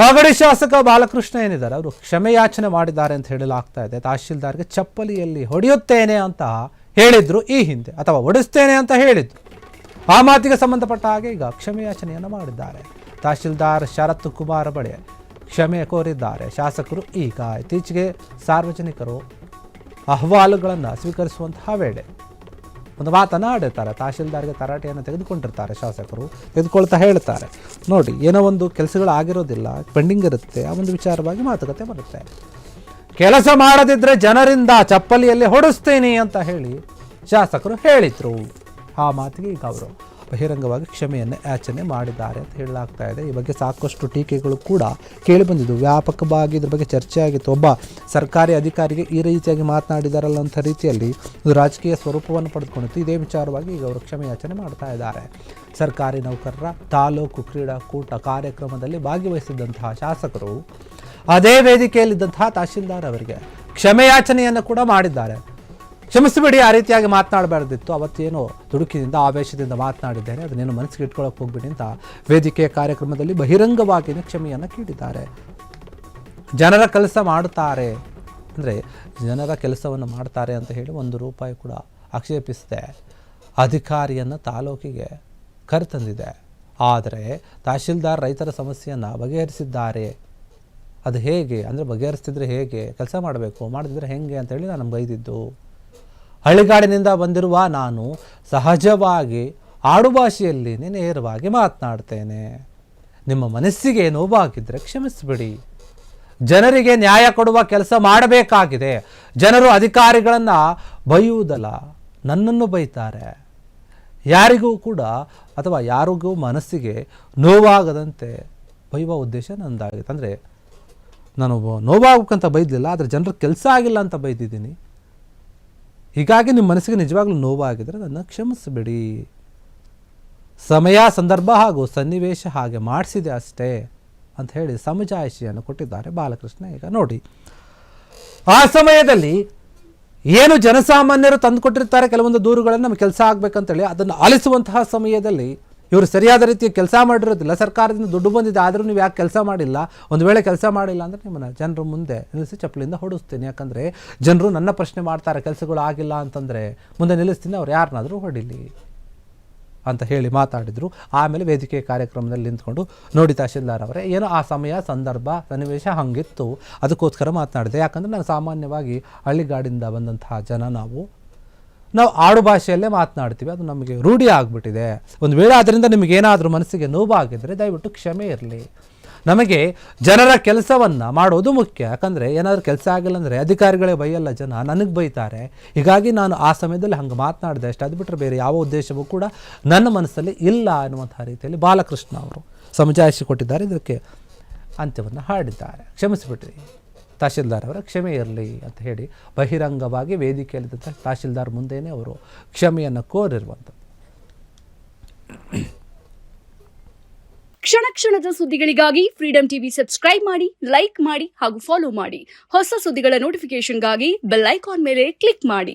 ಮಾಗಡಿ ಶಾಸಕ ಬಾಲಕೃಷ್ಣ ಏನಿದ್ದಾರೆ ಅವರು ಕ್ಷಮೆಯಾಚನೆ ಮಾಡಿದ್ದಾರೆ ಅಂತ ಹೇಳಲಾಗ್ತಾ ಇದೆ. ತಹಶೀಲ್ದಾರ್ಗೆ ಚಪ್ಪಲಿಯಲ್ಲಿ ಹೊಡೆಯುತ್ತೇನೆ ಅಂತ ಹೇಳಿದ್ರು ಈ ಹಿಂದೆ, ಅಥವಾ ಹೊಡಿಸ್ತೇನೆ ಅಂತ ಹೇಳಿದ್ರು. ಆ ಮಾತಿಗೆ ಸಂಬಂಧಪಟ್ಟ ಹಾಗೆ ಈಗ ಕ್ಷಮೆಯಾಚನೆಯನ್ನು ಮಾಡಿದ್ದಾರೆ. ತಹಶೀಲ್ದಾರ್ ಶರತ್ ಕುಮಾರ್ ಬಳಿ ಕ್ಷಮೆ ಕೋರಿದ್ದಾರೆ ಶಾಸಕರು. ಈಗ ಇತ್ತೀಚೆಗೆ ಸಾರ್ವಜನಿಕರು ಅಹವಾಲುಗಳನ್ನು ಸ್ವೀಕರಿಸುವಂತಹ ವೇಳೆ ಒಂದು ಮಾತನ್ನು ಆಡಿರ್ತಾರೆ. ತಹಶೀಲ್ದಾರ್ಗೆ ತರಾಟೆಯನ್ನು ತೆಗೆದುಕೊಂಡಿರ್ತಾರೆ ಶಾಸಕರು. ತೆಗೆದುಕೊಳ್ತಾ ಹೇಳ್ತಾರೆ, ನೋಡಿ ಏನೋ ಒಂದು ಕೆಲಸಗಳಾಗಿರೋದಿಲ್ಲ, ಪೆಂಡಿಂಗ್ ಇರುತ್ತೆ, ಆ ಒಂದು ವಿಚಾರವಾಗಿ ಮಾತುಕತೆ ಬರುತ್ತೆ. ಕೆಲಸ ಮಾಡದಿದ್ದರೆ ಜನರಿಂದ ಚಪ್ಪಲಿಯಲ್ಲಿ ಹೊಡಿಸ್ತೀನಿ ಅಂತ ಹೇಳಿ ಶಾಸಕರು ಹೇಳಿದರು. ಆ ಮಾತಿಗೆ ಈಗ ಅವರು ಬಹಿರಂಗವಾಗಿ ಕ್ಷಮೆಯನ್ನು ಯಾಚನೆ ಮಾಡಿದ್ದಾರೆ ಅಂತ ಹೇಳಲಾಗ್ತಾ ಇದೆ. ಈ ಬಗ್ಗೆ ಸಾಕಷ್ಟು ಟೀಕೆಗಳು ಕೂಡ ಕೇಳಿಬಂದಿದ್ದು, ವ್ಯಾಪಕವಾಗಿ ಇದ್ರ ಬಗ್ಗೆ ಚರ್ಚೆ ಆಗಿತ್ತು. ಒಬ್ಬ ಸರ್ಕಾರಿ ಅಧಿಕಾರಿಗೆ ಈ ರೀತಿಯಾಗಿ ಮಾತನಾಡಿದಾರಲ್ಲ ಅಂತ ರೀತಿಯಲ್ಲಿ ಒಂದು ರಾಜಕೀಯ ಸ್ವರೂಪವನ್ನು ಪಡೆದುಕೊಂಡಿತ್ತು. ಇದೇ ವಿಚಾರವಾಗಿ ಈಗ ಅವರು ಕ್ಷಮೆಯಾಚನೆ ಮಾಡ್ತಾ ಇದ್ದಾರೆ. ಸರ್ಕಾರಿ ನೌಕರರ ತಾಲೂಕು ಕ್ರೀಡಾಕೂಟ ಕಾರ್ಯಕ್ರಮದಲ್ಲಿ ಭಾಗವಹಿಸಿದ್ದಂತಹ ಶಾಸಕರು ಅದೇ ವೇದಿಕೆಯಲ್ಲಿದ್ದಂತಹ ತಹಶೀಲ್ದಾರ್ ಅವರಿಗೆ ಕ್ಷಮೆಯಾಚನೆಯನ್ನು ಕೂಡ ಮಾಡಿದ್ದಾರೆ. ಕ್ಷಮಿಸಿಬಿಡಿ, ಆ ರೀತಿಯಾಗಿ ಮಾತನಾಡಬಾರ್ದಿತ್ತು, ಅವತ್ತೇನೋ ದುಡುಕಿನಿಂದ ಆವೇಶದಿಂದ ಮಾತನಾಡಿದ್ದೇನೆ, ಅದನ್ನೇನು ಮನಸ್ಸಿಗೆ ಇಟ್ಕೊಳ್ಳೋಕೆ ಹೋಗ್ಬಿಡಿ ಅಂತ ವೇದಿಕೆಯ ಕಾರ್ಯಕ್ರಮದಲ್ಲಿ ಬಹಿರಂಗವಾಗಿ ಕ್ಷಮೆಯನ್ನು ಕೇಳಿದ್ದಾರೆ. ಜನರ ಕೆಲಸ ಮಾಡುತ್ತಾರೆ ಅಂದರೆ ಜನರ ಕೆಲಸವನ್ನು ಮಾಡ್ತಾರೆ ಅಂತ ಹೇಳಿ ₹1 ಕೂಡ ಆಕ್ಷೇಪಿಸಿದೆ. ಅಧಿಕಾರಿಯನ್ನು ತಾಲೂಕಿಗೆ ಕರೆತಂದಿದೆ. ಆದರೆ ತಹಶೀಲ್ದಾರ್ ರೈತರ ಸಮಸ್ಯೆಯನ್ನು ಬಗೆಹರಿಸಿದ್ದಾರೆ. ಅದು ಹೇಗೆ ಅಂದರೆ ಬಗೆಹರಿಸ್ತಿದ್ರೆ ಹೇಗೆ, ಕೆಲಸ ಮಾಡಬೇಕು, ಮಾಡದಿದ್ರೆ ಹೇಗೆ ಅಂತೇಳಿ ನಾನು ಬೈದಿದ್ದು. ಹಳ್ಳಿಗಾಡಿನಿಂದ ಬಂದಿರುವ ನಾನು ಸಹಜವಾಗಿ ಆಡುಭಾಷೆಯಲ್ಲಿ ನೇರವಾಗಿ ಮಾತನಾಡ್ತೇನೆ. ನಿಮ್ಮ ಮನಸ್ಸಿಗೆ ನೋವಾಗಿದ್ದರೆ ಕ್ಷಮಿಸಿಬಿಡಿ. ಜನರಿಗೆ ನ್ಯಾಯ ಕೊಡುವ ಕೆಲಸ ಮಾಡಬೇಕಾಗಿದೆ. ಜನರು ಅಧಿಕಾರಿಗಳನ್ನು ಬೈಯುವುದಲ್ಲ, ನನ್ನನ್ನು ಬೈತಾರೆ. ಯಾರಿಗೂ ಕೂಡ ಅಥವಾ ಯಾರಿಗೂ ಮನಸ್ಸಿಗೆ ನೋವಾಗದಂತೆ ಬೈಯುವ ಉದ್ದೇಶ ನನ್ನದಾಗಿತ್ತು. ಅಂದರೆ ನಾನು ನೋವಾಗಬೇಕಂತ ಬೈದಿಲ್ಲ, ಆದರೆ ಜನರ ಕೆಲಸ ಆಗಿಲ್ಲ ಅಂತ ಬೈದಿದ್ದೀನಿ. ಹೀಗಾಗಿ ನಿಮ್ಮ ಮನಸ್ಸಿಗೆ ನಿಜವಾಗ್ಲೂ ನೋವಾಗಿದ್ದರೆ ನನ್ನ ಕ್ಷಮಿಸಿಬಿಡಿ. ಸಮಯ, ಸಂದರ್ಭ ಹಾಗೂ ಸನ್ನಿವೇಶ ಹಾಗೆ ಮಾಡಿಸಿದೆ ಅಷ್ಟೇ ಅಂತ ಹೇಳಿ ಸಮಜಾಯಿಷಿಯನ್ನು ಕೊಟ್ಟಿದ್ದಾರೆ ಬಾಲಕೃಷ್ಣ. ಈಗ ನೋಡಿ, ಆ ಸಮಯದಲ್ಲಿ ಏನು ಜನಸಾಮಾನ್ಯರು ತಂದುಕೊಟ್ಟಿರ್ತಾರೆ ಕೆಲವೊಂದು ದೂರುಗಳನ್ನು, ನಮಗೆ ಕೆಲಸ ಆಗಬೇಕಂತೇಳಿ ಅದನ್ನು ಆಲಿಸುವಂತಹ ಸಮಯದಲ್ಲಿ ಇವರು ಸರಿಯಾದ ರೀತಿಯ ಕೆಲಸ ಮಾಡಿರೋದಿಲ್ಲ. ಸರ್ಕಾರದಿಂದ ದುಡ್ಡು ಬಂದಿದೆ, ಆದರೂ ನೀವು ಯಾಕೆ ಕೆಲಸ ಮಾಡಿಲ್ಲ, ಒಂದು ವೇಳೆ ಕೆಲಸ ಮಾಡಿಲ್ಲ ಅಂದರೆ ನಿಮ್ಮನ್ನು ಜನರ ಮುಂದೆ ನಿಲ್ಲಿಸಿ ಚಪ್ಪಲಿಯಿಂದ ಹೊಡಿಸ್ತೀನಿ. ಯಾಕಂದರೆ ಜನರು ನನ್ನ ಪ್ರಶ್ನೆ ಮಾಡ್ತಾರೆ, ಕೆಲಸಗಳು ಆಗಿಲ್ಲ ಅಂತಂದರೆ ಮುಂದೆ ನಿಲ್ಲಿಸ್ತೀನಿ, ಅವ್ರು ಯಾರನ್ನಾದರೂ ಹೊಡಿಲಿ ಅಂತ ಹೇಳಿ ಮಾತಾಡಿದರು. ಆಮೇಲೆ ವೇದಿಕೆ ಕಾರ್ಯಕ್ರಮದಲ್ಲಿ ನಿಂತ್ಕೊಂಡು, ನೋಡಿ ತಹಶೀಲ್ದಾರ್ ಅವರೇ, ಏನೋ ಆ ಸಮಯ, ಸಂದರ್ಭ, ಸನ್ನಿವೇಶ ಹಂಗಿತ್ತು, ಅದಕ್ಕೋಸ್ಕರ ಮಾತನಾಡಿದೆ. ಯಾಕಂದರೆ ನಾನು ಸಾಮಾನ್ಯವಾಗಿ ಹಳ್ಳಿಗಾಡಿಂದ ಬಂದಂತಹ ಜನ, ನಾವು ಆಡು ಭಾಷೆಯಲ್ಲೇ ಮಾತನಾಡ್ತೀವಿ, ಅದು ನಮಗೆ ರೂಢಿ ಆಗಿಬಿಟ್ಟಿದೆ. ಒಂದು ವೇಳೆ ಅದರಿಂದ ನಿಮಗೇನಾದರೂ ಮನಸ್ಸಿಗೆ ನೋವಾಗಿದ್ದರೆ ದಯವಿಟ್ಟು ಕ್ಷಮೆ ಇರಲಿ. ನಮಗೆ ಜನರ ಕೆಲಸವನ್ನು ಮಾಡೋದು ಮುಖ್ಯ. ಯಾಕಂದರೆ ಏನಾದರೂ ಕೆಲಸ ಆಗಿಲ್ಲ ಅಂದರೆ ಅಧಿಕಾರಿಗಳೇ ಬೈಯಲ್ಲ, ಜನ ನನಗೆ ಬೈತಾರೆ. ಹೀಗಾಗಿ ನಾನು ಆ ಸಮಯದಲ್ಲಿ ಹಂಗೆ ಮಾತನಾಡಿದೆ ಅಷ್ಟೇ, ಅದು ಬಿಟ್ಟರೆ ಬೇರೆ ಯಾವ ಉದ್ದೇಶವೂ ಕೂಡ ನನ್ನ ಮನಸ್ಸಲ್ಲಿ ಇಲ್ಲ ಅನ್ನುವಂಥ ರೀತಿಯಲ್ಲಿ ಬಾಲಕೃಷ್ಣ ಅವರು ಸಮಜಾಯಿಷಿ ಕೊಟ್ಟಿದ್ದಾರೆ. ಇದಕ್ಕೆ ಅಂತ್ಯವನ್ನು ಹಾಡಿದ್ದಾರೆ. ಕ್ಷಮಿಸಿಬಿಟ್ರಿ, ತಹಶೀಲ್ದಾರ್ ಅವರ ಕ್ಷಮೆ ಇರಲಿ ಅಂತ ಹೇಳಿ ಬಹಿರಂಗವಾಗಿ ವೇದಿಕೆಯಲ್ಲಿದ್ದಂಥ ತಹಶೀಲ್ದಾರ್ ಮುಂದೆಯೇ ಅವರು ಕ್ಷಮೆಯನ್ನು ಕೋರಿರುವಂಥದ್ದು. ಕ್ಷಣ ಕ್ಷಣದ ಸುದ್ದಿಗಳಿಗಾಗಿ ಫ್ರೀಡಂ ಟಿವಿ ಸಬ್ಸ್ಕ್ರೈಬ್ ಮಾಡಿ, ಲೈಕ್ ಮಾಡಿ ಹಾಗೂ ಫಾಲೋ ಮಾಡಿ. ಹೊಸ ಸುದ್ದಿಗಳ ನೋಟಿಫಿಕೇಶನ್ಗಾಗಿ ಬೆಲ್ ಐಕಾನ್ ಮೇಲೆ ಕ್ಲಿಕ್ ಮಾಡಿ.